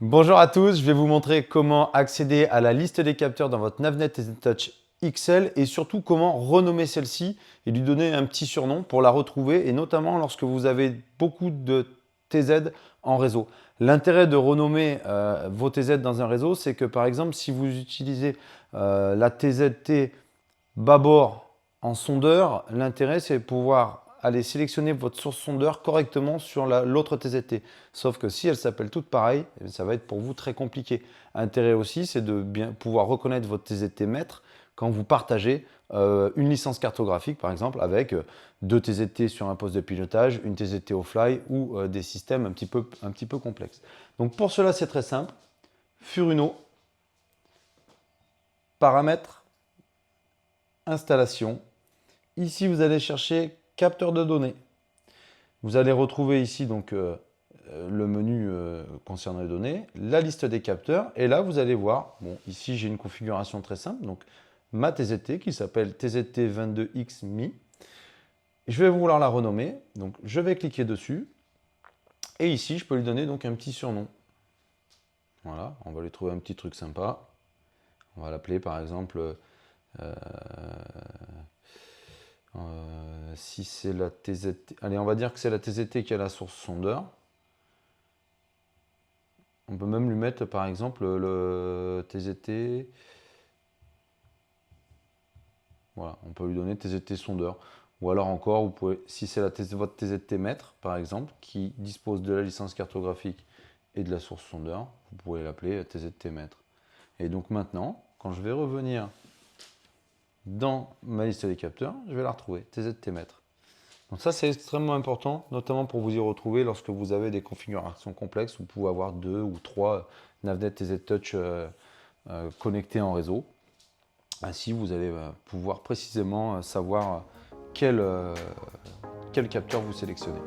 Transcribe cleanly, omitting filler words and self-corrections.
Bonjour à tous, je vais vous montrer comment accéder à la liste des capteurs dans votre Navnet TZ Touch XL et surtout comment renommer celle-ci et lui donner un petit surnom pour la retrouver et notamment lorsque vous avez beaucoup de TZ en réseau. L'intérêt de renommer vos TZ dans un réseau, c'est que par exemple si vous utilisez la TZT bâbord en sondeur, l'intérêt c'est de pouvoir aller sélectionner votre source sondeur correctement sur l'autre TZT. Sauf que si elles s'appellent toutes pareilles, ça va être pour vous très compliqué. Intérêt aussi, c'est de bien pouvoir reconnaître votre TZT maître quand vous partagez une licence cartographique, par exemple, avec deux TZT sur un poste de pilotage, une TZT au fly ou des systèmes un petit peu complexes. Donc pour cela, c'est très simple. Furuno, paramètres, installation. Ici, vous allez chercher capteur de données. Vous allez retrouver ici donc le menu concernant les données, la liste des capteurs, et là vous allez voir, bon ici j'ai une configuration très simple, donc ma TZT qui s'appelle TZT22X Je vais vouloir la renommer, donc je vais cliquer dessus, et ici je peux lui donner donc un petit surnom. Voilà, on va lui trouver un petit truc sympa. On va l'appeler par exemple si c'est la TZT, allez on va dire que c'est la TZT qui a la source sondeur. On peut même lui mettre par exemple le TZT. Voilà, on peut lui donner TZT sondeur. Ou alors encore, vous pouvez, si c'est votre TZT maître par exemple, qui dispose de la licence cartographique et de la source sondeur, vous pouvez l'appeler TZT maître. Et donc maintenant, quand je vais revenir dans ma liste des capteurs, je vais la retrouver, TZT maître. Donc ça c'est extrêmement important, notamment pour vous y retrouver lorsque vous avez des configurations complexes, vous pouvez avoir 2 ou 3 Navnet TZ Touch connectés en réseau. Ainsi vous allez pouvoir précisément savoir quel capteur vous sélectionnez.